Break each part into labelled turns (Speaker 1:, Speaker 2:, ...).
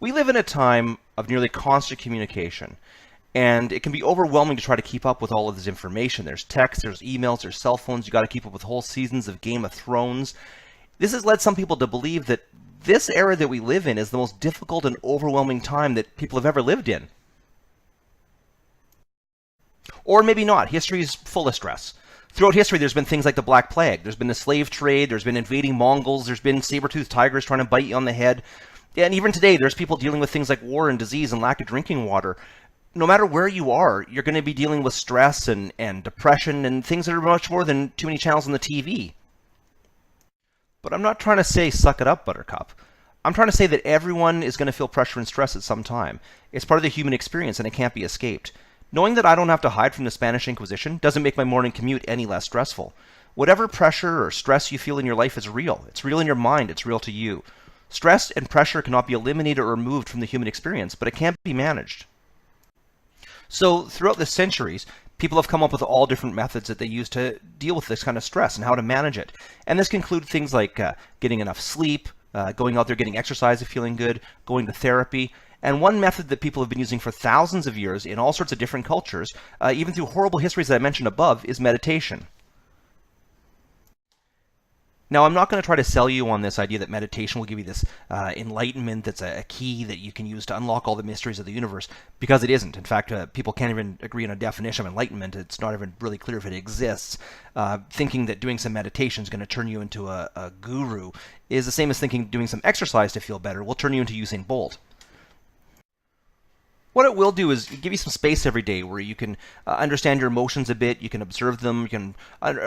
Speaker 1: We live in a time of nearly constant communication, and it can be overwhelming to try to keep up with all of this information. There's text, there's emails, there's cell phones. You got to keep up with whole seasons of Game of Thrones. This has led some people to believe that this era that we live in is the most difficult and overwhelming time that people have ever lived in. Or maybe not. History is full of stress. Throughout history, there's been things like the Black Plague. There's been the slave trade. There's been invading Mongols. There's been saber-toothed tigers trying to bite you on the head. And even today, there's people dealing with things like war and disease and lack of drinking water. No matter where you are, you're going to be dealing with stress and depression and things that are much more than too many channels on the TV. But I'm not trying to say suck it up, Buttercup. I'm trying to say that everyone is going to feel pressure and stress at some time. It's part of the human experience and it can't be escaped. Knowing that I don't have to hide from the Spanish Inquisition doesn't make my morning commute any less stressful. Whatever pressure or stress you feel in your life is real. It's real in your mind. It's real to you. Stress and pressure cannot be eliminated or removed from the human experience, but it can be managed. So throughout the centuries, people have come up with all different methods that they use to deal with this kind of stress and how to manage it. And this can include things like getting enough sleep, going out there getting exercise if feeling good, going to therapy. And one method that people have been using for thousands of years in all sorts of different cultures, even through horrible histories that I mentioned above, is meditation. Now, I'm not going to try to sell you on this idea that meditation will give you this enlightenment that's a key that you can use to unlock all the mysteries of the universe, because it isn't. In fact, people can't even agree on a definition of enlightenment. It's not even really clear if it exists. Thinking that doing some meditation is going to turn you into a guru is the same as thinking doing some exercise to feel better will turn you into Usain Bolt. What it will do is give you some space every day where you can understand your emotions a bit, you can observe them, you can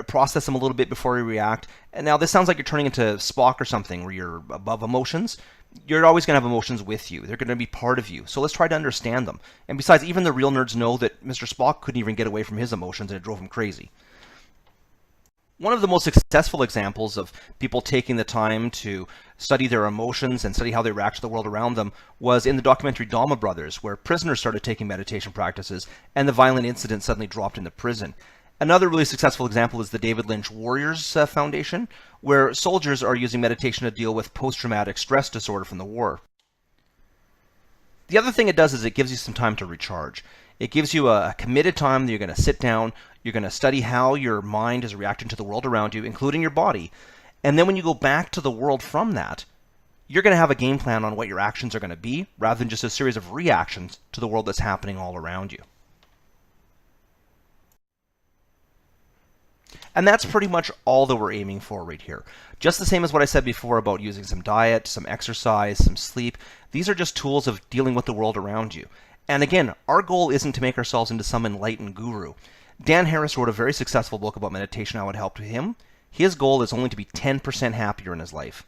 Speaker 1: process them a little bit before you react. And now this sounds like you're turning into Spock or something where you're above emotions. You're always going to have emotions with you. They're going to be part of you. So let's try to understand them. And besides, even the real nerds know that Mr. Spock couldn't even get away from his emotions and it drove him crazy. One of the most successful examples of people taking the time to study their emotions and study how they react to the world around them was in the documentary Dama Brothers, where prisoners started taking meditation practices and the violent incident suddenly dropped in the prison. Another really successful example is the David Lynch Warriors Foundation, where soldiers are using meditation to deal with post-traumatic stress disorder from the war. The other thing it does is it gives you some time to recharge. It gives you a committed time that you're going to sit down, you're going to study how your mind is reacting to the world around you, including your body. And then when you go back to the world from that, you're going to have a game plan on what your actions are going to be, rather than just a series of reactions to the world that's happening all around you. And that's pretty much all that we're aiming for right here. Just the same as what I said before about using some diet, some exercise, some sleep. These are just tools of dealing with the world around you. And again, our goal isn't to make ourselves into some enlightened guru. Dan Harris wrote a very successful book about meditation, how it helped him. His goal is only to be 10% happier in his life.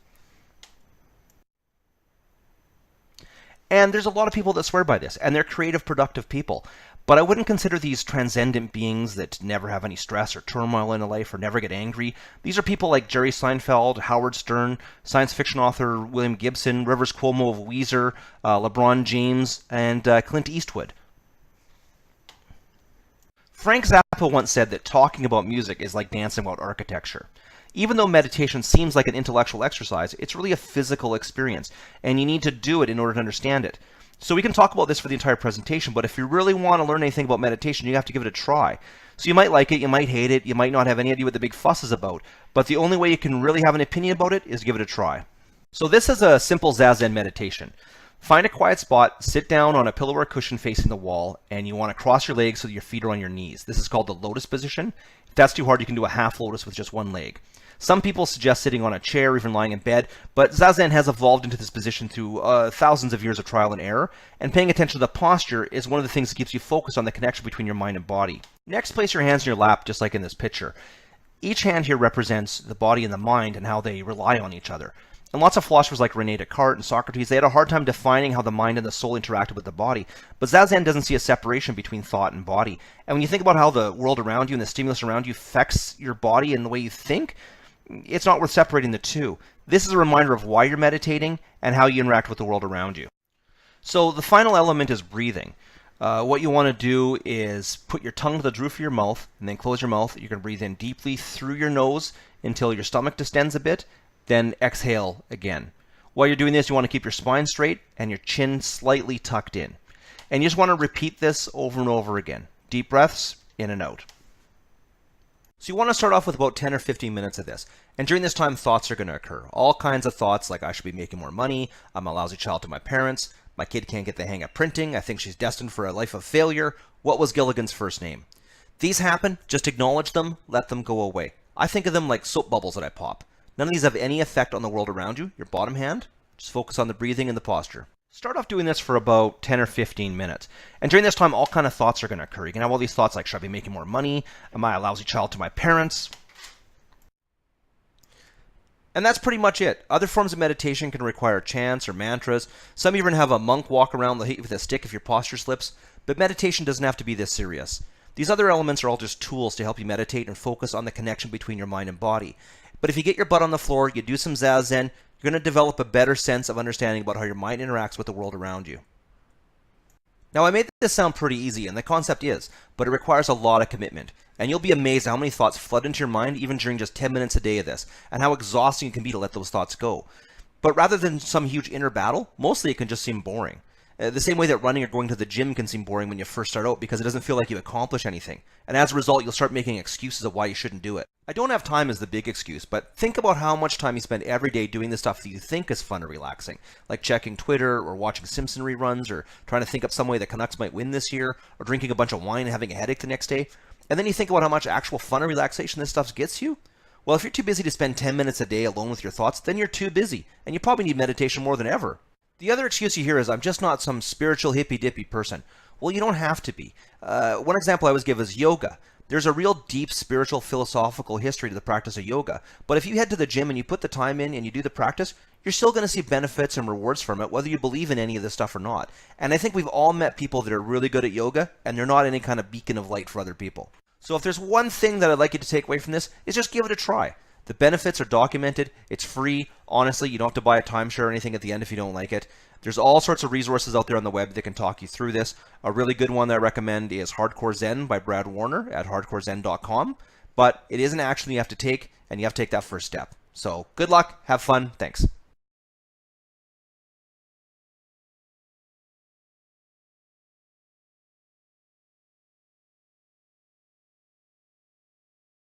Speaker 1: And there's a lot of people that swear by this, and they're creative, productive people. But I wouldn't consider these transcendent beings that never have any stress or turmoil in their life or never get angry. These are people like Jerry Seinfeld, Howard Stern, science fiction author William Gibson, Rivers Cuomo of Weezer, LeBron James, and Clint Eastwood. Frank Zappa once said that talking about music is like dancing about architecture. Even though meditation seems like an intellectual exercise, it's really a physical experience, and you need to do it in order to understand it. So we can talk about this for the entire presentation, but if you really want to learn anything about meditation, you have to give it a try. So you might like it, you might hate it, you might not have any idea what the big fuss is about, but the only way you can really have an opinion about it is give it a try. So this is a simple Zazen meditation. Find a quiet spot, sit down on a pillow or a cushion facing the wall, and you want to cross your legs so that your feet are on your knees. This is called the lotus position. If that's too hard, you can do a half lotus with just one leg. Some people suggest sitting on a chair or even lying in bed, but Zazen has evolved into this position through thousands of years of trial and error, and paying attention to the posture is one of the things that keeps you focused on the connection between your mind and body. Next, place your hands in your lap, just like in this picture. Each hand here represents the body and the mind and how they rely on each other. And lots of philosophers like René Descartes and Socrates, they had a hard time defining how the mind and the soul interacted with the body. But Zazen doesn't see a separation between thought and body. And when you think about how the world around you and the stimulus around you affects your body and the way you think, it's not worth separating the two. This is a reminder of why you're meditating and how you interact with the world around you. So the final element is breathing. What you want to do is put your tongue to the roof of your mouth and then close your mouth. You're going to breathe in deeply through your nose until your stomach distends a bit, then exhale again. While you're doing this, you want to keep your spine straight and your chin slightly tucked in. And you just want to repeat this over and over again. Deep breaths, in and out. So you want to start off with about 10 or 15 minutes of this. And during this time, thoughts are going to occur. All kinds of thoughts like I should be making more money, I'm a lousy child to my parents, my kid can't get the hang of printing, I think she's destined for a life of failure, what was Gilligan's first name? These happen, just acknowledge them, let them go away. I think of them like soap bubbles that I pop. None of these have any effect on the world around you, your bottom hand. Just focus on the breathing and the posture. Start off doing this for about 10 or 15 minutes. And during this time, all kind of thoughts are going to occur. You can have all these thoughts like, should I be making more money? Am I a lousy child to my parents? And that's pretty much it. Other forms of meditation can require chants or mantras. Some even have a monk walk around with a stick if your posture slips. But meditation doesn't have to be this serious. These other elements are all just tools to help you meditate and focus on the connection between your mind and body. But if you get your butt on the floor, you do some zazen, you're going to develop a better sense of understanding about how your mind interacts with the world around you. Now, I made this sound pretty easy, and the concept is, but it requires a lot of commitment. And you'll be amazed at how many thoughts flood into your mind even during just 10 minutes a day of this, and how exhausting it can be to let those thoughts go. But rather than some huge inner battle, mostly it can just seem boring. The same way that running or going to the gym can seem boring when you first start out because it doesn't feel like you accomplish anything. And as a result, you'll start making excuses of why you shouldn't do it. I don't have time is the big excuse, but think about how much time you spend every day doing the stuff that you think is fun or relaxing, like checking Twitter or watching Simpson reruns or trying to think up some way the Canucks might win this year or drinking a bunch of wine and having a headache the next day. And then you think about how much actual fun or relaxation this stuff gets you. Well, if you're too busy to spend 10 minutes a day alone with your thoughts, then you're too busy, and you probably need meditation more than ever. The other excuse you hear is, I'm just not some spiritual hippy-dippy person. Well, you don't have to be. One example I always give is yoga. There's a real deep spiritual philosophical history to the practice of yoga. But if you head to the gym and you put the time in and you do the practice, you're still going to see benefits and rewards from it, whether you believe in any of this stuff or not. And I think we've all met people that are really good at yoga, and they're not any kind of beacon of light for other people. So if there's one thing that I'd like you to take away from this, is just give it a try. The benefits are documented. It's free. Honestly, you don't have to buy a timeshare or anything at the end if you don't like it. There's all sorts of resources out there on the web that can talk you through this. A really good one that I recommend is Hardcore Zen by Brad Warner at hardcorezen.com. But it isn't action you have to take, and you have to take that first step. So good luck. Have fun. Thanks.